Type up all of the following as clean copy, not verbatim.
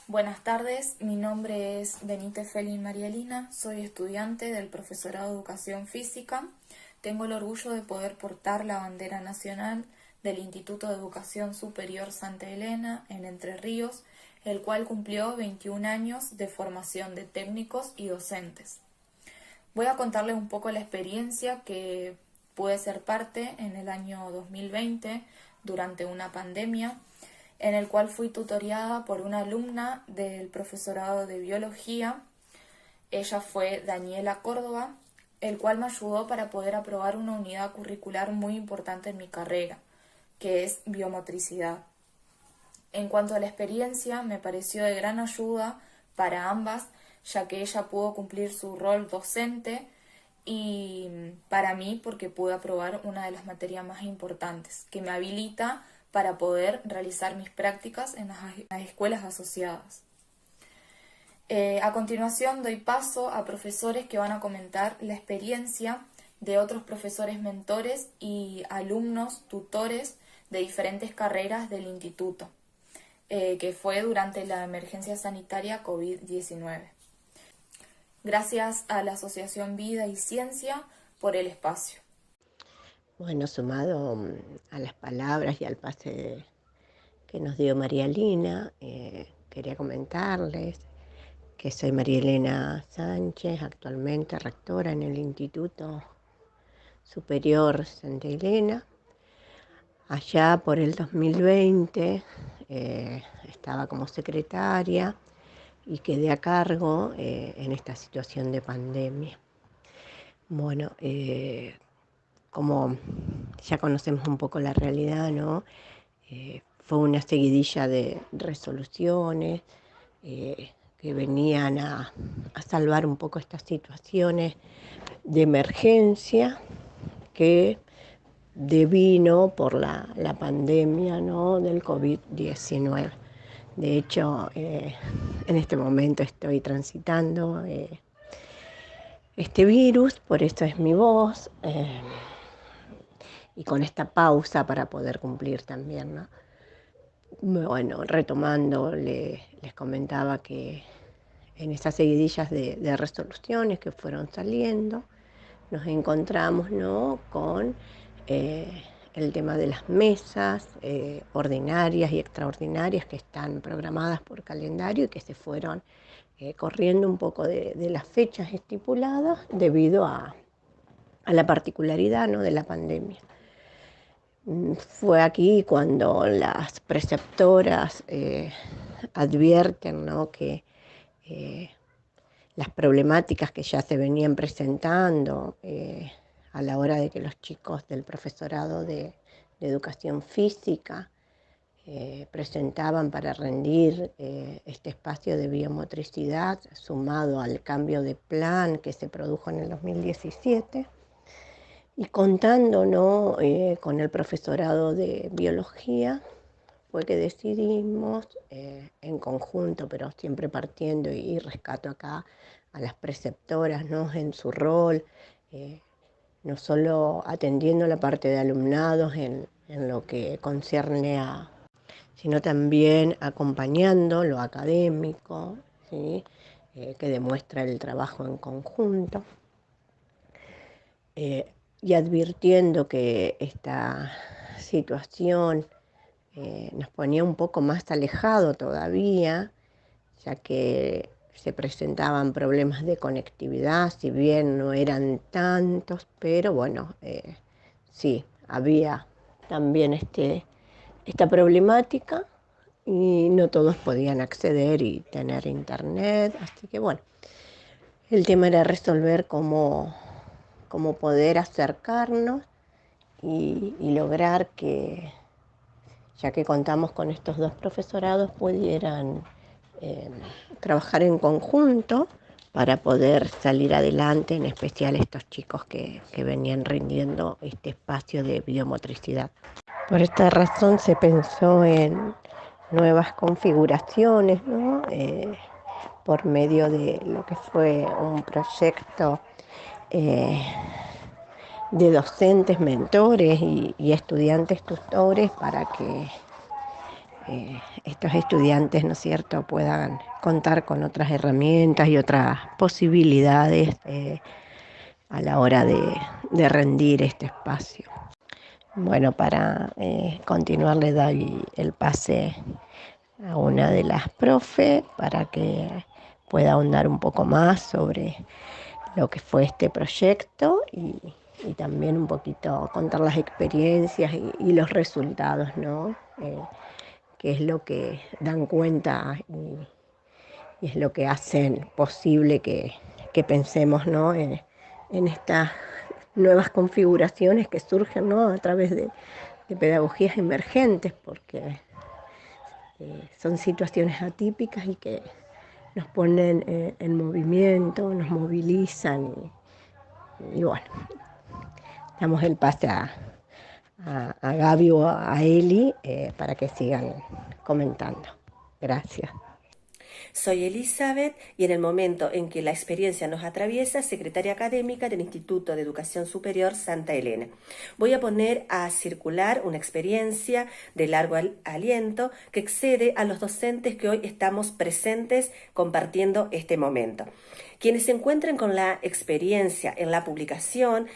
Buenas tardes, mi nombre es Benítez Felin Marialina, soy estudiante del Profesorado de Educación Física. Tengo el orgullo de poder portar la bandera nacional del Instituto de Educación Superior Santa Elena en Entre Ríos, el cual cumplió 21 años de formación de técnicos y docentes. Voy a contarles un poco la experiencia que pude ser parte en el año 2020 durante una pandemia, en el cual fui tutoriada por una alumna del profesorado de biología. Ella fue Daniela Córdoba, el cual me ayudó para poder aprobar una unidad curricular muy importante en mi carrera, que es biomotricidad. En cuanto a la experiencia, me pareció de gran ayuda para ambas, ya que ella pudo cumplir su rol docente y para mí porque pude aprobar una de las materias más importantes, que me habilita para poder realizar mis prácticas en las escuelas asociadas. A continuación doy paso a profesores que van a comentar la experiencia de otros profesores mentores y alumnos tutores de diferentes carreras del instituto, que fue durante la emergencia sanitaria COVID-19. Gracias a la Asociación Vida y Ciencia por el espacio. Bueno, sumado a las palabras y al pase que nos dio María Lina, quería comentarles que soy María Elena Sánchez, actualmente rectora en el Instituto Superior Santa Elena. Allá por el 2020 estaba como secretaria y quedé a cargo en esta situación de pandemia. Bueno, como ya conocemos un poco la realidad, ¿no? Fue una seguidilla de resoluciones que venían a salvar un poco estas situaciones de emergencia que devino por la pandemia, ¿no? Del COVID-19. De hecho, en este momento estoy transitando este virus, por eso es mi voz. Y con esta pausa para poder cumplir también, ¿no? Bueno, retomando, les comentaba que en estas seguidillas de resoluciones que fueron saliendo, nos encontramos, ¿no? Con el tema de las mesas ordinarias y extraordinarias que están programadas por calendario y que se fueron corriendo un poco de las fechas estipuladas debido a la particularidad, ¿no? De la pandemia. Fue aquí cuando las preceptoras advierten, ¿no? Que las problemáticas que ya se venían presentando a la hora de que los chicos del profesorado de educación física presentaban para rendir este espacio de biomotricidad, sumado al cambio de plan que se produjo en el 2017, y contando, ¿no? Con el profesorado de biología, fue que decidimos en conjunto, pero siempre partiendo, y rescato acá a las preceptoras, ¿no? En su rol, no solo atendiendo la parte de alumnados en lo que concierne sino también acompañando lo académico, ¿sí? Que demuestra el trabajo en conjunto. Y advirtiendo que esta situación nos ponía un poco más alejado todavía, ya que se presentaban problemas de conectividad, si bien no eran tantos, pero bueno, sí, había también esta problemática y no todos podían acceder y tener internet, así que bueno, el tema era resolver cómo poder acercarnos y lograr que, ya que contamos con estos dos profesorados, pudieran trabajar en conjunto para poder salir adelante, en especial estos chicos que venían rindiendo este espacio de biomotricidad. Por esta razón se pensó en nuevas configuraciones, ¿no? Por medio de lo que fue un proyecto de docentes, mentores y estudiantes tutores para que estos estudiantes, ¿no es cierto?, puedan contar con otras herramientas y otras posibilidades a la hora de rendir este espacio. Bueno, para continuar le doy el pase a una de las profe para que pueda ahondar un poco más sobre lo que fue este proyecto y también un poquito contar las experiencias y los resultados, ¿no? Que es lo que dan cuenta y es lo que hacen posible que pensemos, ¿no? En estas nuevas configuraciones que surgen, ¿no?, a través de pedagogías emergentes, porque son situaciones atípicas y que nos ponen en movimiento, nos movilizan y bueno, damos el pase a Gaby o a Eli para que sigan comentando. Gracias. Soy Elizabeth y en el momento en que la experiencia nos atraviesa, secretaria académica del Instituto de Educación Superior Santa Elena. Voy a poner a circular una experiencia de largo aliento que excede a los docentes que hoy estamos presentes compartiendo este momento. Quienes se encuentren con la experiencia en la publicación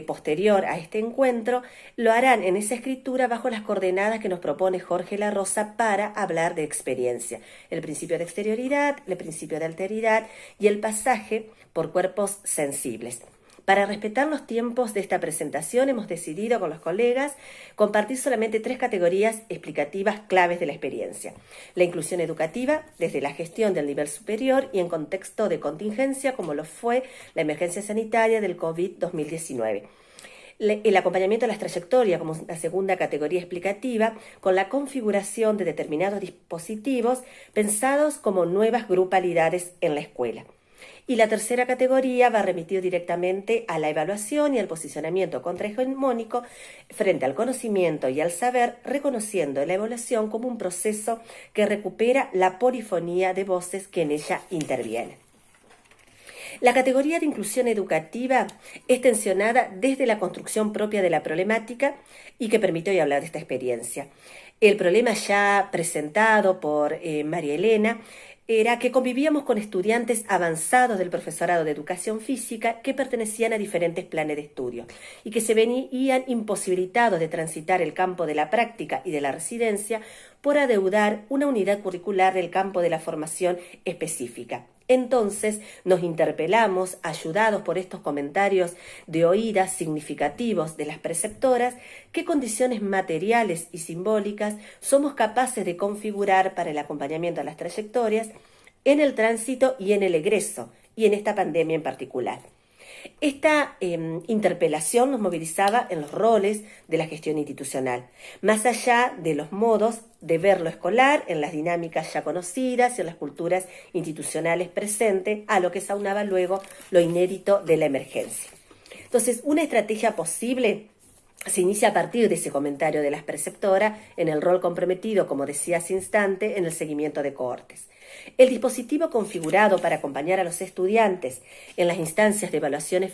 posterior a este encuentro, lo harán en esa escritura bajo las coordenadas que nos propone Jorge La Rosa para hablar de experiencia. El principio de exterioridad, el principio de alteridad y el pasaje por cuerpos sensibles. Para respetar los tiempos de esta presentación, hemos decidido con los colegas compartir solamente 3 categorías explicativas claves de la experiencia. La inclusión educativa, desde la gestión del nivel superior y en contexto de contingencia, como lo fue la emergencia sanitaria del COVID-2019. El acompañamiento de las trayectorias como la segunda categoría explicativa, con la configuración de determinados dispositivos pensados como nuevas grupalidades en la escuela. Y la tercera categoría va remitido directamente a la evaluación y al posicionamiento contrahegemónico frente al conocimiento y al saber, reconociendo la evaluación como un proceso que recupera la polifonía de voces que en ella intervienen. La categoría de inclusión educativa es tensionada desde la construcción propia de la problemática y que permite hoy hablar de esta experiencia. El problema ya presentado por María Elena era que convivíamos con estudiantes avanzados del profesorado de educación física que pertenecían a diferentes planes de estudio y que se venían imposibilitados de transitar el campo de la práctica y de la residencia por adeudar una unidad curricular del campo de la formación específica. Entonces nos interpelamos, ayudados por estos comentarios de oídas significativos de las preceptoras, qué condiciones materiales y simbólicas somos capaces de configurar para el acompañamiento a las trayectorias en el tránsito y en el egreso, y en esta pandemia en particular. Esta interpelación nos movilizaba en los roles de la gestión institucional, más allá de los modos de ver lo escolar, en las dinámicas ya conocidas y en las culturas institucionales presentes, a lo que se aunaba luego lo inédito de la emergencia. Entonces, una estrategia posible se inicia a partir de ese comentario de las preceptoras en el rol comprometido, como decía hace instante, en el seguimiento de cohortes. El dispositivo configurado para acompañar a los estudiantes en las instancias de evaluaciones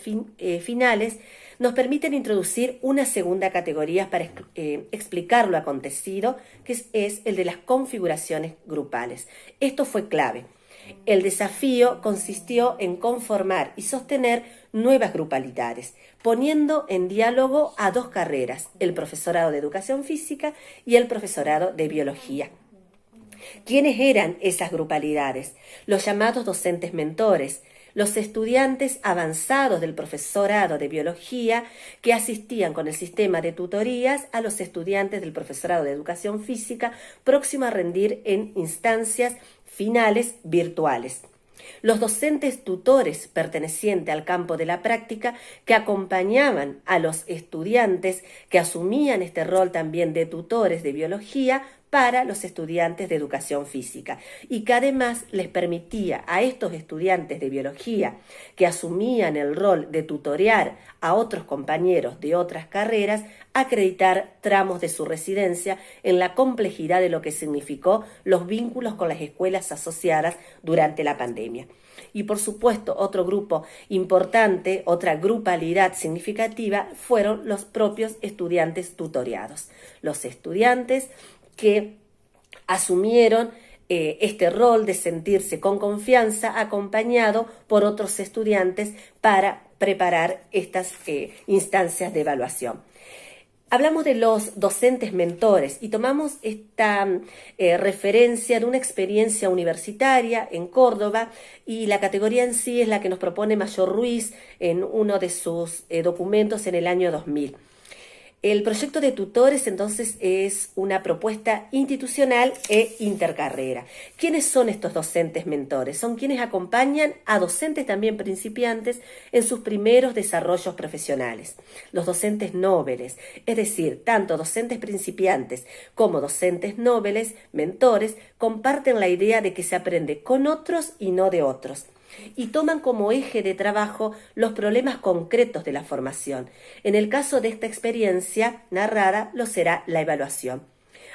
finales nos permiten introducir una segunda categoría para explicar lo acontecido, que es el de las configuraciones grupales. Esto fue clave. El desafío consistió en conformar y sostener nuevas grupalidades, poniendo en diálogo a 2 carreras, el profesorado de educación física y el profesorado de biología. ¿Quiénes eran esas grupalidades? Los llamados docentes mentores, los estudiantes avanzados del profesorado de biología que asistían con el sistema de tutorías a los estudiantes del profesorado de educación física próximo a rendir en instancias finales virtuales. Los docentes tutores pertenecientes al campo de la práctica que acompañaban a los estudiantes que asumían este rol también de tutores de biología para los estudiantes de educación física y que además les permitía a estos estudiantes de biología que asumían el rol de tutorear a otros compañeros de otras carreras acreditar tramos de su residencia en la complejidad de lo que significó los vínculos con las escuelas asociadas durante la pandemia. Y por supuesto, otro grupo importante, otra grupalidad significativa, fueron los propios estudiantes tutoreados. Los estudiantes que asumieron este rol de sentirse con confianza acompañado por otros estudiantes para preparar estas instancias de evaluación. Hablamos de los docentes mentores y tomamos esta referencia de una experiencia universitaria en Córdoba, y la categoría en sí es la que nos propone Mayor Ruiz en uno de sus documentos en el año 2000. El proyecto de tutores, entonces, es una propuesta institucional e intercarrera. ¿Quiénes son estos docentes mentores? Son quienes acompañan a docentes también principiantes en sus primeros desarrollos profesionales. Los docentes nobles, es decir, tanto docentes principiantes como docentes nobles, mentores, comparten la idea de que se aprende con otros y no de otros, y toman como eje de trabajo los problemas concretos de la formación. En el caso de esta experiencia narrada, lo será la evaluación.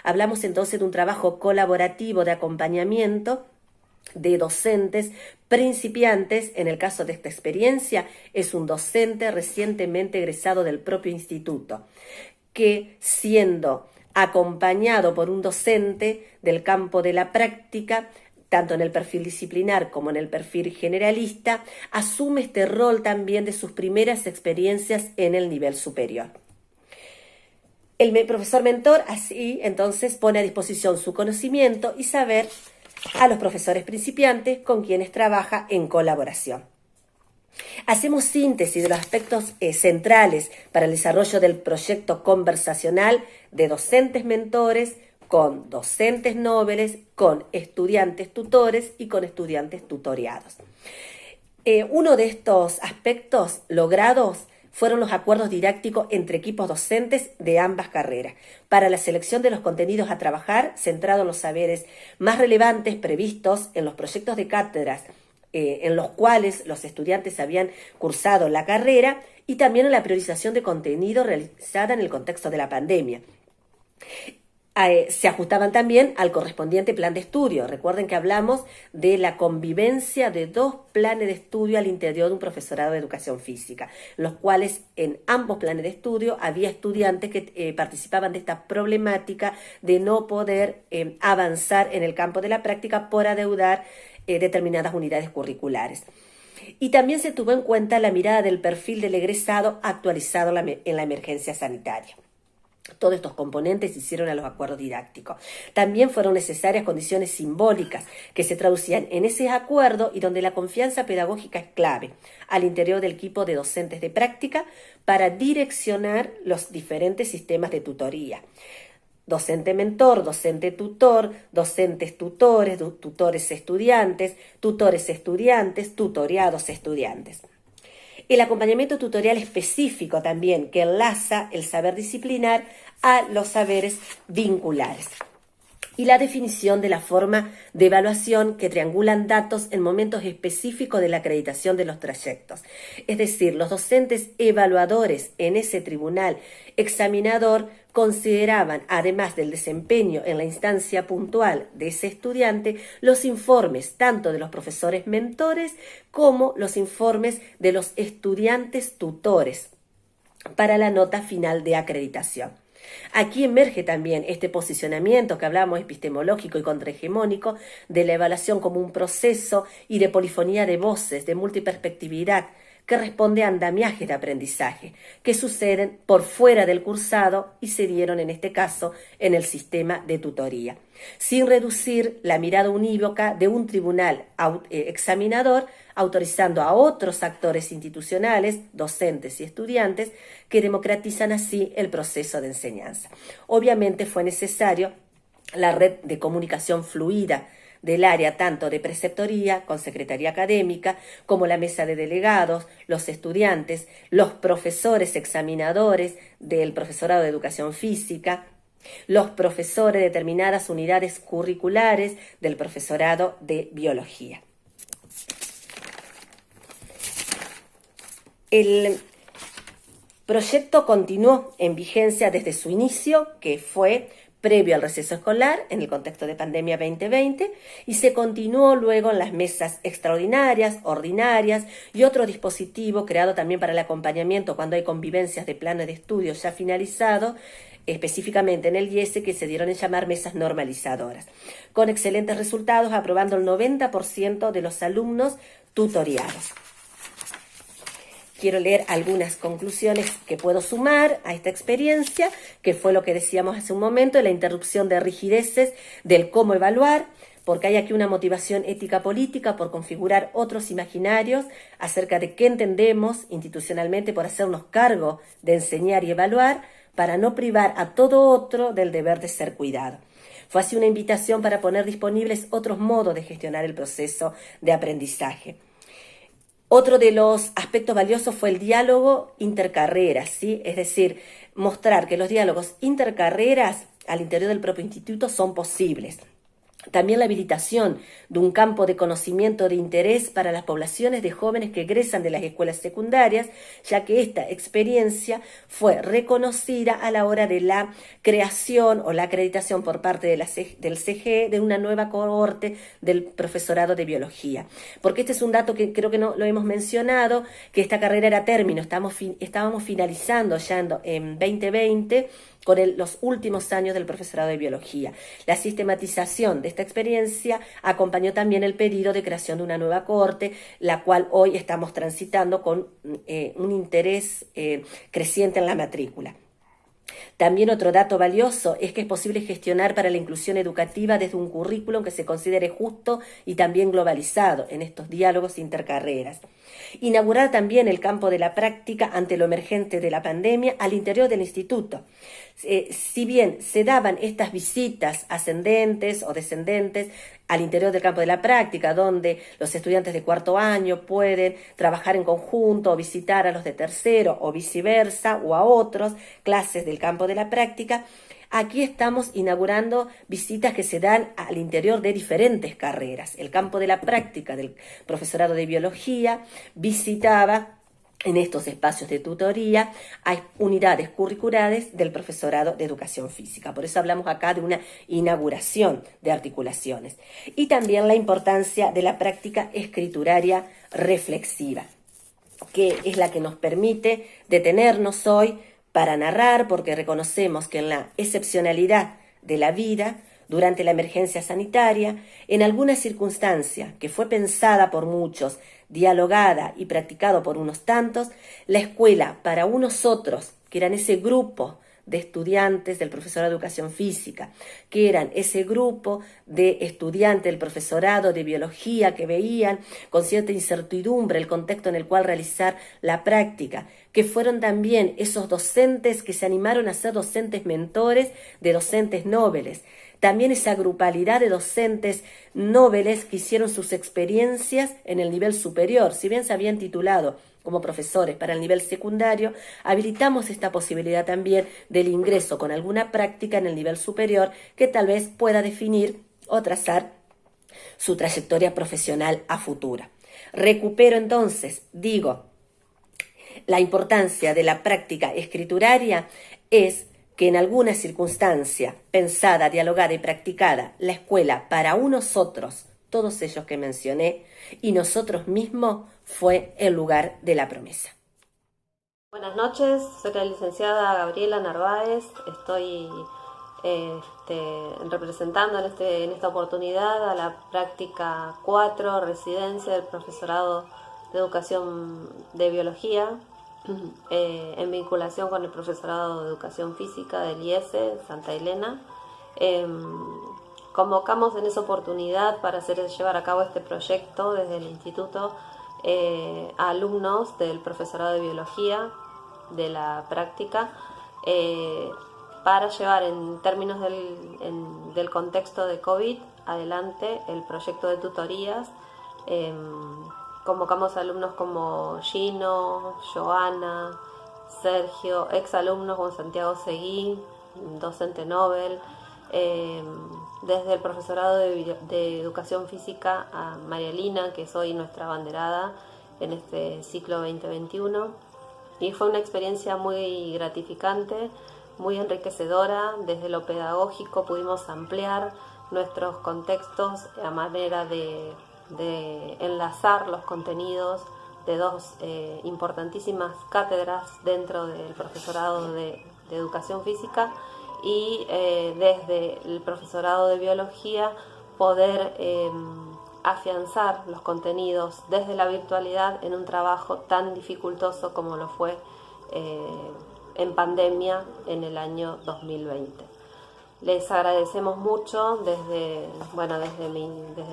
Hablamos entonces de un trabajo colaborativo de acompañamiento de docentes principiantes. En el caso de esta experiencia, es un docente recientemente egresado del propio instituto, que, siendo acompañado por un docente del campo de la práctica, tanto en el perfil disciplinar como en el perfil generalista, asume este rol también de sus primeras experiencias en el nivel superior. El profesor mentor así entonces pone a disposición su conocimiento y saber a los profesores principiantes con quienes trabaja en colaboración. Hacemos síntesis de los aspectos centrales para el desarrollo del proyecto conversacional de docentes mentores con docentes nobles, con estudiantes tutores y con estudiantes tutoriados. Uno de estos aspectos logrados fueron los acuerdos didácticos entre equipos docentes de ambas carreras para la selección de los contenidos a trabajar, centrado en los saberes más relevantes previstos en los proyectos de cátedras en los cuales los estudiantes habían cursado la carrera, y también en la priorización de contenido realizada en el contexto de la pandemia. Se ajustaban también al correspondiente plan de estudio. Recuerden que hablamos de la convivencia de dos planes de estudio al interior de un profesorado de educación física, en los cuales en ambos planes de estudio había estudiantes que participaban de esta problemática de no poder avanzar en el campo de la práctica por adeudar determinadas unidades curriculares. Y también se tuvo en cuenta la mirada del perfil del egresado actualizado en la emergencia sanitaria. Todos estos componentes se hicieron a los acuerdos didácticos. También fueron necesarias condiciones simbólicas que se traducían en ese acuerdo y donde la confianza pedagógica es clave al interior del equipo de docentes de práctica para direccionar los diferentes sistemas de tutoría. Docente mentor, docente tutor, docentes tutores, tutores estudiantes, tutoreados estudiantes. El acompañamiento tutorial específico también, que enlaza el saber disciplinar a los saberes vinculares. Y la definición de la forma de evaluación que triangulan datos en momentos específicos de la acreditación de los trayectos. Es decir, los docentes evaluadores en ese tribunal examinador consideraban, además del desempeño en la instancia puntual de ese estudiante, los informes tanto de los profesores mentores como los informes de los estudiantes tutores para la nota final de acreditación. Aquí emerge también este posicionamiento que hablamos epistemológico y contrahegemónico de la evaluación como un proceso y de polifonía de voces, de multiperspectividad, que responde a andamiajes de aprendizaje que suceden por fuera del cursado y se dieron en este caso en el sistema de tutoría, sin reducir la mirada unívoca de un tribunal examinador, autorizando a otros actores institucionales, docentes y estudiantes, que democratizan así el proceso de enseñanza. Obviamente fue necesario la red de comunicación fluida del área tanto de preceptoría con secretaría académica como la mesa de delegados, los estudiantes, los profesores examinadores del profesorado de educación física, los profesores de determinadas unidades curriculares del profesorado de biología. El proyecto continuó en vigencia desde su inicio, que fue previo al receso escolar en el contexto de pandemia 2020, y se continuó luego en las mesas extraordinarias, ordinarias y otro dispositivo creado también para el acompañamiento cuando hay convivencias de plano de estudio ya finalizado, específicamente en el IESE, que se dieron en llamar mesas normalizadoras, con excelentes resultados, aprobando el 90% de los alumnos tutoriados. Quiero leer algunas conclusiones que puedo sumar a esta experiencia, que fue lo que decíamos hace un momento, de la interrupción de rigideces del cómo evaluar, porque hay aquí una motivación ética política por configurar otros imaginarios acerca de qué entendemos institucionalmente por hacernos cargo de enseñar y evaluar, para no privar a todo otro del deber de ser cuidado. Fue así una invitación para poner disponibles otros modos de gestionar el proceso de aprendizaje. Otro de los aspectos valiosos fue el diálogo intercarreras, ¿sí? Es decir, mostrar que los diálogos intercarreras al interior del propio instituto son posibles. También la habilitación de un campo de conocimiento de interés para las poblaciones de jóvenes que egresan de las escuelas secundarias, ya que esta experiencia fue reconocida a la hora de la creación o la acreditación por parte de del CGE de una nueva cohorte del profesorado de biología. Porque este es un dato que creo que no lo hemos mencionado, que esta carrera era término, estábamos finalizando ya en 2020, con los últimos años del profesorado de biología. La sistematización de esta experiencia acompañó también el pedido de creación de una nueva cohorte, la cual hoy estamos transitando con un interés creciente en la matrícula. También otro dato valioso es que es posible gestionar para la inclusión educativa desde un currículum que se considere justo y también globalizado en estos diálogos intercarreras. Inaugurar también el campo de la práctica ante lo emergente de la pandemia al interior del instituto. Si bien se daban estas visitas ascendentes o descendentes al interior del campo de la práctica, donde los estudiantes de cuarto año pueden trabajar en conjunto o visitar a los de tercero o viceversa o a otros, clases del campo de la práctica, aquí estamos inaugurando visitas que se dan al interior de diferentes carreras. El campo de la práctica del profesorado de biología visitaba en estos espacios de tutoría hay unidades curriculares del profesorado de educación física. Por eso hablamos acá de una inauguración de articulaciones. Y también la importancia de la práctica escrituraria reflexiva, que es la que nos permite detenernos hoy para narrar, porque reconocemos que en la excepcionalidad de la vida, durante la emergencia sanitaria, en alguna circunstancia que fue pensada por muchos, dialogada y practicado por unos tantos, la escuela para unos otros, que eran ese grupo de estudiantes del profesorado de educación física, que eran ese grupo de estudiantes del profesorado de biología que veían con cierta incertidumbre el contexto en el cual realizar la práctica, que fueron también esos docentes que se animaron a ser docentes mentores de docentes nobles, también esa grupalidad de docentes nobles que hicieron sus experiencias en el nivel superior. Si bien se habían titulado como profesores para el nivel secundario, habilitamos esta posibilidad también del ingreso con alguna práctica en el nivel superior que tal vez pueda definir o trazar su trayectoria profesional a futuro. Recupero entonces, la importancia de la práctica escrituraria es que en alguna circunstancia pensada, dialogada y practicada, la escuela para unos otros, todos ellos que mencioné, y nosotros mismos, fue el lugar de la promesa. Buenas noches, soy la licenciada Gabriela Narváez, estoy representando en esta oportunidad a la práctica 4, residencia del profesorado de educación de biología, en vinculación con el profesorado de educación física del IESE Santa Elena. Convocamos en esa oportunidad para llevar a cabo este proyecto desde el instituto a alumnos del profesorado de biología de la práctica para llevar en términos del contexto de COVID adelante el proyecto de tutorías. Convocamos alumnos como Gino, Joana, Sergio, exalumnos como Santiago Seguí, docente Nobel, desde el profesorado de educación física a María Lina, que es hoy nuestra abanderada en este ciclo 2021. Y fue una experiencia muy gratificante, muy enriquecedora. Desde lo pedagógico pudimos ampliar nuestros contextos a manera de enlazar los contenidos de dos importantísimas cátedras dentro del profesorado de de educación física y desde el profesorado de biología poder afianzar los contenidos desde la virtualidad en un trabajo tan dificultoso como lo fue en pandemia en el año 2020. Les agradecemos mucho desde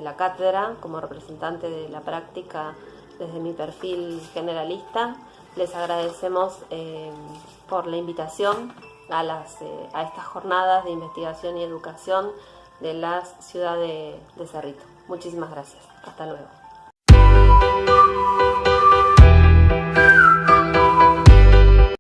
la cátedra, como representante de la práctica, desde mi perfil generalista. Les agradecemos por la invitación a estas jornadas de investigación y educación de la ciudad de Cerrito. Muchísimas gracias. Hasta luego.